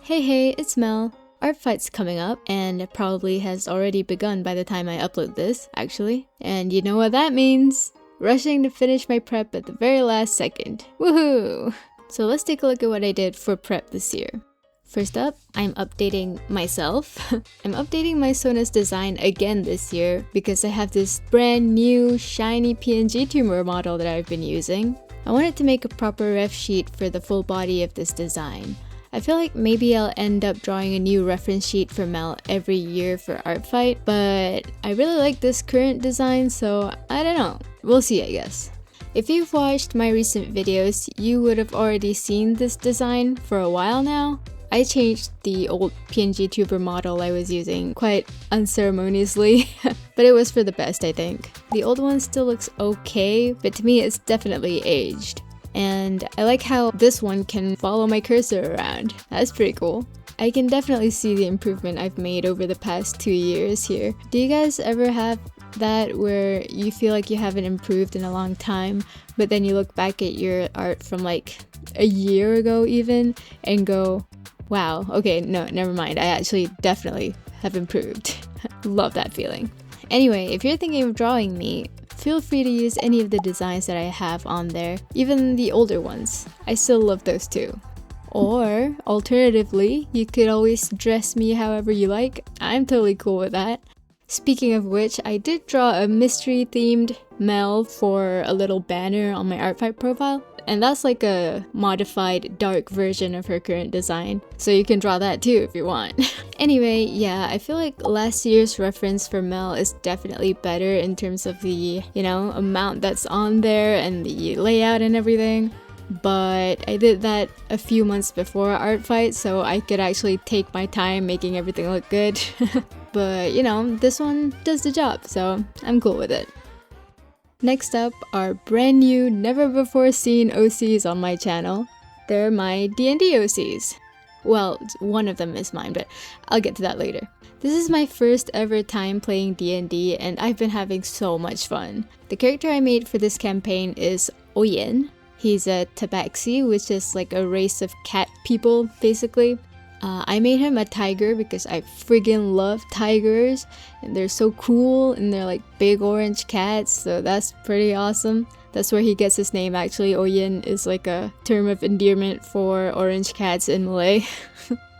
Hey, it's Mel. Artfight's coming up, and it probably has already begun by the time I upload this, actually. And you know what that means? Rushing to finish my prep at the very last second. Woohoo! So let's take a look at what I did for prep this year. First up, I'm updating myself. I'm updating my Sona's design again this year because I have this brand new shiny PNG tumor model that I've been using. I wanted to make a proper ref sheet for the full body of this design. I feel like maybe I'll end up drawing a new reference sheet for Mel every year for Artfight, but I really like this current design, so I don't know. We'll see, I guess. If you've watched my recent videos, you would have already seen this design for a while now. I changed the old PNG tuber model I was using quite unceremoniously, but it was for the best, I think. The old one still looks okay, but to me it's definitely aged. And I like how this one can follow my cursor around. That's pretty cool. I can definitely see the improvement I've made over the past 2 years here. Do you guys ever have that where you feel like you haven't improved in a long time, but then you look back at your art from like a year ago even and go, wow, okay, no, never mind. I actually definitely have improved. Love that feeling. Anyway, if you're thinking of drawing me, feel free to use any of the designs that I have on there, even the older ones. I still love those too. Or, alternatively, you could always dress me however you like. I'm totally cool with that. Speaking of which, I did draw a mystery-themed Mel for a little banner on my Artfight profile. And that's like a modified dark version of her current design. So you can draw that too if you want. Anyway, yeah, I feel like last year's reference for Mel is definitely better in terms of the, amount that's on there and the layout and everything. But I did that a few months before Artfight, so I could actually take my time making everything look good. But, this one does the job, so I'm cool with it. Next up are brand new, never before seen OCs on my channel. They're my D&D OCs. Well, one of them is mine, but I'll get to that later. This is my first ever time playing D&D and I've been having so much fun. The character I made for this campaign is Oyen. He's a tabaxi, which is like a race of cat people, basically. I made him a tiger because I friggin' love tigers and they're so cool and they're like big orange cats, so that's pretty awesome. That's where he gets his name actually. Oyen is like a term of endearment for orange cats in Malay.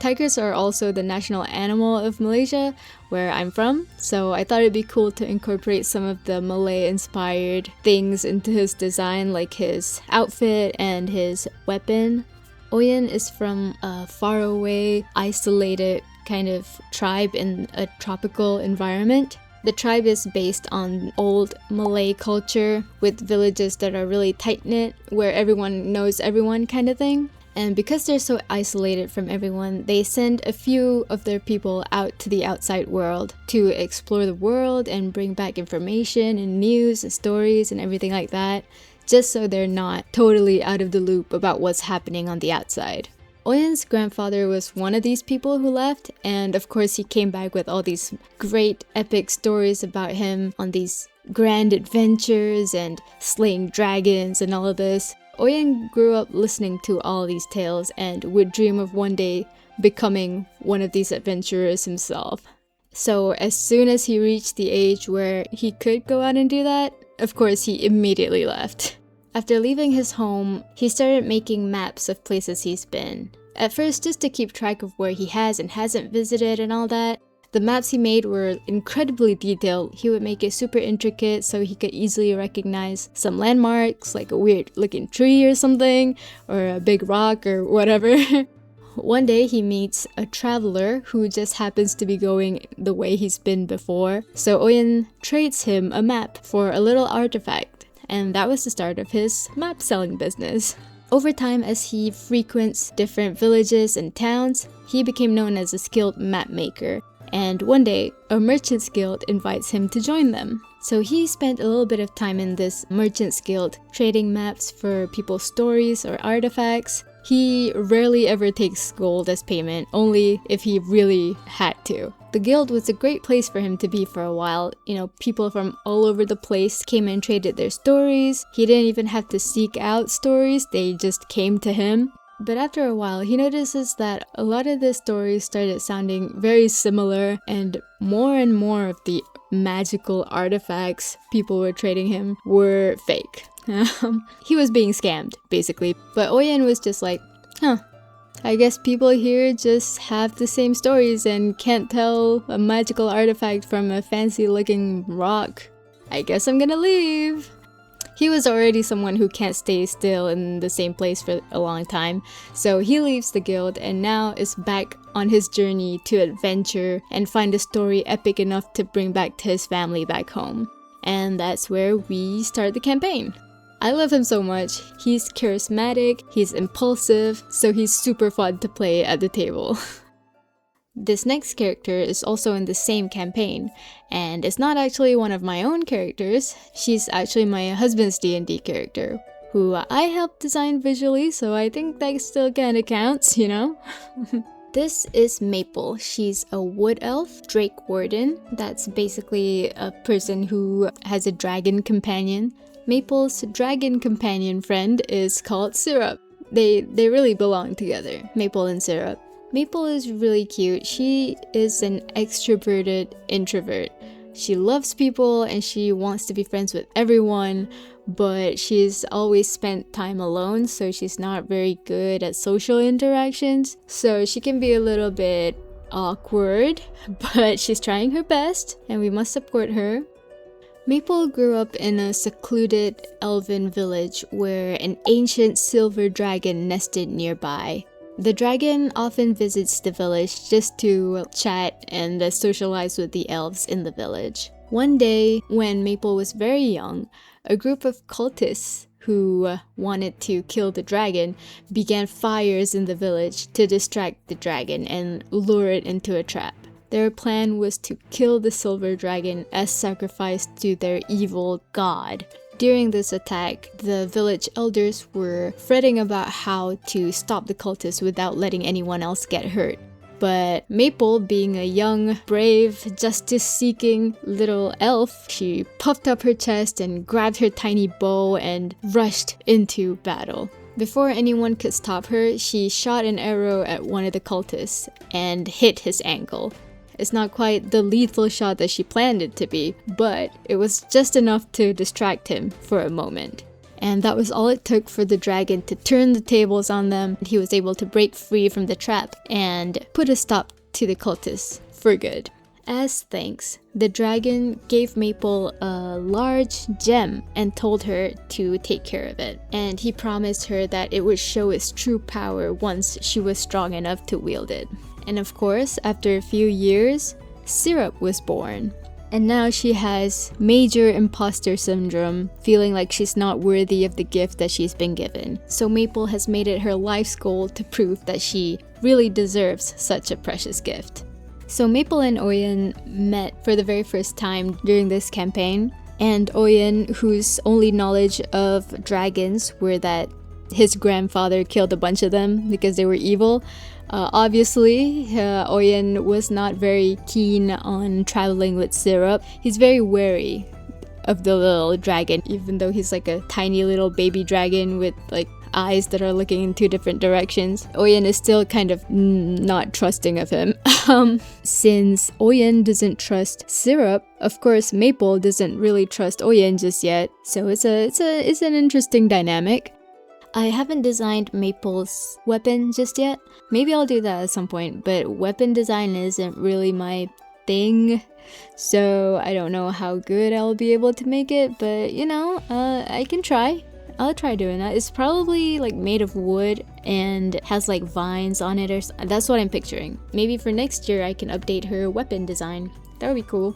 Tigers are also the national animal of Malaysia, where I'm from, so I thought it'd be cool to incorporate some of the Malay-inspired things into his design, like his outfit and his weapon. Oyen is from a faraway, isolated kind of tribe in a tropical environment. The tribe is based on old Malay culture with villages that are really tight-knit, where everyone knows everyone kind of thing. And because they're so isolated from everyone, they send a few of their people out to the outside world to explore the world and bring back information and news and stories and everything like that, just so they're not totally out of the loop about what's happening on the outside. Oyen's grandfather was one of these people who left, and of course he came back with all these great epic stories about him on these grand adventures and slaying dragons and all of this. Oyen grew up listening to all these tales and would dream of one day becoming one of these adventurers himself. So as soon as he reached the age where he could go out and do that, of course he immediately left. After leaving his home, he started making maps of places he's been. At first just to keep track of where he has and hasn't visited and all that. The maps he made were incredibly detailed. He would make it super intricate so he could easily recognize some landmarks, like a weird looking tree or something, or a big rock or whatever. One day he meets a traveler who just happens to be going the way he's been before, so Oyen trades him a map for a little artifact, and that was the start of his map selling business. Over time, as he frequents different villages and towns, he became known as a skilled map maker, and one day a merchant's guild invites him to join them. So he spent a little bit of time in this merchant's guild trading maps for people's stories or artifacts. He rarely ever takes gold as payment, only if he really had to. The guild was a great place for him to be for a while. People from all over the place came and traded their stories. He didn't even have to seek out stories, they just came to him. But after a while, he notices that a lot of the stories started sounding very similar, and more of the magical artifacts people were trading him were fake. He was being scammed, basically. But Oyen was just like, huh, I guess people here just have the same stories and can't tell a magical artifact from a fancy looking rock. I guess I'm gonna leave. He was already someone who can't stay still in the same place for a long time, so he leaves the guild and now is back on his journey to adventure and find a story epic enough to bring back to his family back home. And that's where we start the campaign. I love him so much. He's charismatic, he's impulsive, so he's super fun to play at the table. This next character is also in the same campaign, and it's not actually one of my own characters. She's actually my husband's D&D character, who I helped design visually, so I think that still kinda counts, you know? This is Maple. She's a wood elf, Drake Warden. That's basically a person who has a dragon companion. Maple's dragon companion friend is called Syrup. They really belong together, Maple and Syrup. Maple is really cute. She is an extroverted introvert. She loves people and she wants to be friends with everyone, but she's always spent time alone, so she's not very good at social interactions. So she can be a little bit awkward, but she's trying her best and we must support her. Maple grew up in a secluded elven village where an ancient silver dragon nested nearby. The dragon often visits the village just to chat and socialize with the elves in the village. One day, when Maple was very young, a group of cultists who wanted to kill the dragon began fires in the village to distract the dragon and lure it into a trap. Their plan was to kill the silver dragon as sacrifice to their evil god. During this attack, the village elders were fretting about how to stop the cultists without letting anyone else get hurt. But Maple, being a young, brave, justice-seeking little elf, she puffed up her chest and grabbed her tiny bow and rushed into battle. Before anyone could stop her, she shot an arrow at one of the cultists and hit his ankle. It's not quite the lethal shot that she planned it to be, but it was just enough to distract him for a moment. And that was all it took for the dragon to turn the tables on them. He was able to break free from the trap and put a stop to the cultists for good. As thanks, the dragon gave Maple a large gem and told her to take care of it. And he promised her that it would show its true power once she was strong enough to wield it. And of course, after a few years, Syrup was born. And now she has major imposter syndrome, feeling like she's not worthy of the gift that she's been given. So Maple has made it her life's goal to prove that she really deserves such a precious gift. So Maple and Oyen met for the very first time during this campaign. And Oyen, whose only knowledge of dragons were that his grandfather killed a bunch of them because they were evil, obviously, Oyen was not very keen on traveling with Syrup. He's very wary of the little dragon, even though he's like a tiny little baby dragon with like eyes that are looking in two different directions. Oyen is still kind of not trusting of him. Since Oyen doesn't trust Syrup, of course Maple doesn't really trust Oyen just yet. So it's an interesting dynamic. I haven't designed Maple's weapon just yet. Maybe I'll do that at some point, but weapon design isn't really my thing, so I don't know how good I'll be able to make it, but you know, I can try. I'll try doing that. It's probably like made of wood and has like vines on it, or that's what I'm picturing. Maybe for next year I can update her weapon design. That would be cool.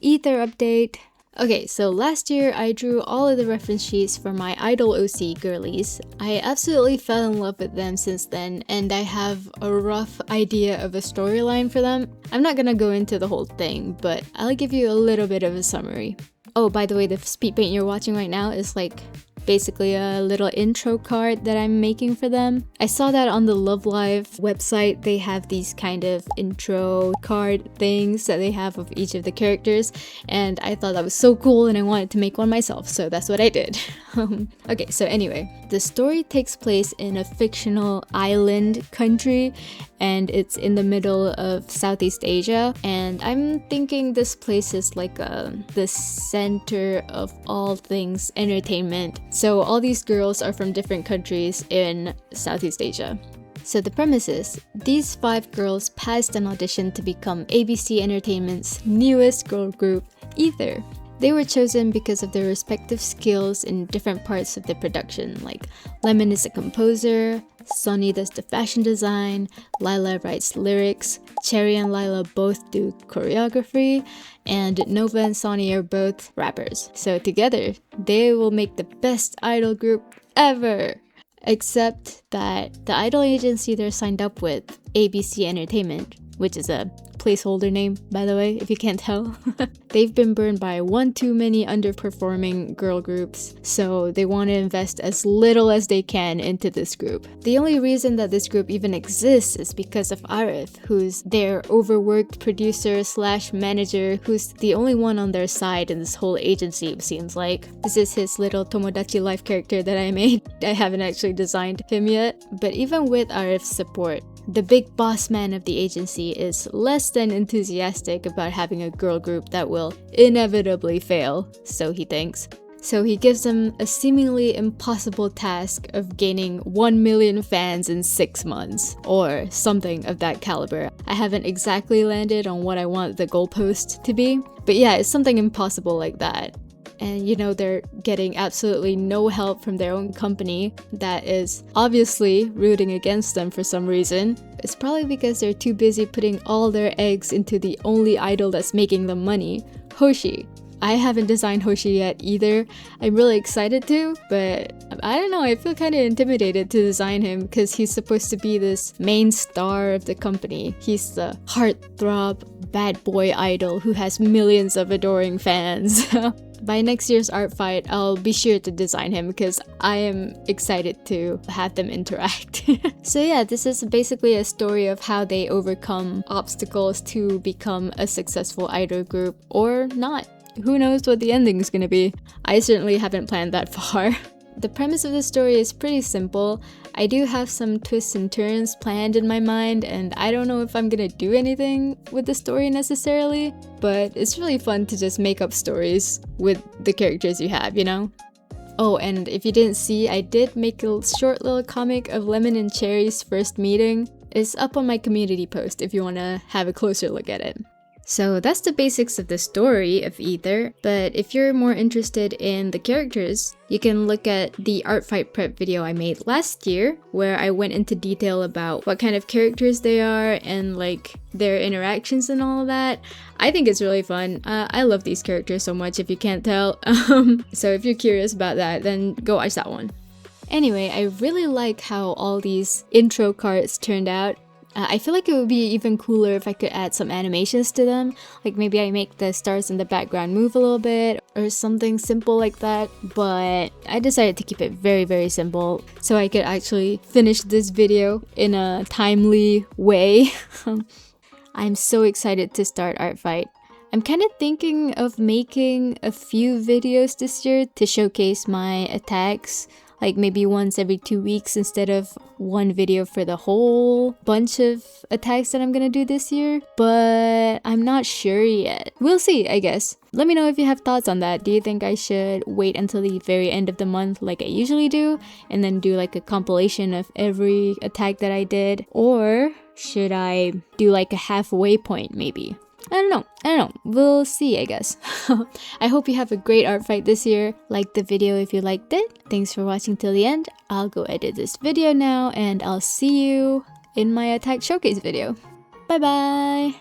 Aether update. Okay, so last year I drew all of the reference sheets for my Idol OC girlies. I absolutely fell in love with them since then, and I have a rough idea of a storyline for them. I'm not gonna go into the whole thing, but I'll give you a little bit of a summary. Oh, by the way, the speed paint you're watching right now is like basically a little intro card that I'm making for them. I saw that on the Love Live website. They have these kind of intro card things that they have of each of the characters, and I thought that was so cool and I wanted to make one myself, so that's what I did. Okay, so anyway, the story takes place in a fictional island country, and it's in the middle of Southeast Asia, and I'm thinking this place is like the center of all things entertainment. So all these girls are from different countries in Southeast Asia. So the premise is, these 5 girls passed an audition to become ABC Entertainment's newest girl group, Aether. They were chosen because of their respective skills in different parts of the production, like Lemon is a composer, Sonny does the fashion design, Lila writes lyrics, Cherry and Lila both do choreography, and Nova and Sonny are both rappers. So together, they will make the best idol group ever! Except that the idol agency they're signed up with, ABC Entertainment, which is a placeholder name, by the way, if you can't tell. They've been burned by one too many underperforming girl groups, so they want to invest as little as they can into this group. The only reason that this group even exists is because of Arif, who's their overworked producer slash manager, who's the only one on their side in this whole agency, it seems like. This is his little Tomodachi Life character that I made. I haven't actually designed him yet, but even with Arif's support, the big boss man of the agency is less than enthusiastic about having a girl group that will inevitably fail, so he thinks. So he gives them a seemingly impossible task of gaining 1 million fans in 6 months, or something of that caliber. I haven't exactly landed on what I want the goalpost to be, but yeah, it's something impossible like that. And you know, they're getting absolutely no help from their own company that is obviously rooting against them for some reason. It's probably because they're too busy putting all their eggs into the only idol that's making them money, Hoshi. I haven't designed Hoshi yet either. I'm really excited to, but I don't know, I feel kind of intimidated to design him because he's supposed to be this main star of the company. He's the heartthrob bad boy idol who has millions of adoring fans. By next year's art fight, I'll be sure to design him because I am excited to have them interact. So yeah, this is basically a story of how they overcome obstacles to become a successful idol group, or not. Who knows what the ending is gonna be? I certainly haven't planned that far. The premise of the story is pretty simple. I do have some twists and turns planned in my mind, and I don't know if I'm gonna do anything with the story necessarily, but it's really fun to just make up stories with the characters you have, you know? Oh, and if you didn't see, I did make a short little comic of Lemon and Cherry's first meeting. It's up on my community post if you want to have a closer look at it. So that's the basics of the story of Aether, but if you're more interested in the characters, you can look at the Artfight Prep video I made last year, where I went into detail about what kind of characters they are and like their interactions and all of that. I think it's really fun. I love these characters so much if you can't tell. So if you're curious about that, then go watch that one. Anyway, I really like how all these intro cards turned out. I feel like it would be even cooler if I could add some animations to them. Like maybe I make the stars in the background move a little bit or something simple like that. But I decided to keep it very, very simple so I could actually finish this video in a timely way. I'm so excited to start Artfight. I'm kind of thinking of making a few videos this year to showcase my attacks. Like maybe once every 2 weeks instead of one video for the whole bunch of attacks that I'm gonna do this year. But I'm not sure yet. We'll see, I guess. Let me know if you have thoughts on that. Do you think I should wait until the very end of the month like I usually do and then do like a compilation of every attack that I did? Or should I do like a halfway point maybe? I don't know. We'll see, I guess. I hope you have a great art fight this year. Like the video if you liked it. Thanks for watching till the end. I'll go edit this video now and I'll see you in my attack showcase video. Bye bye!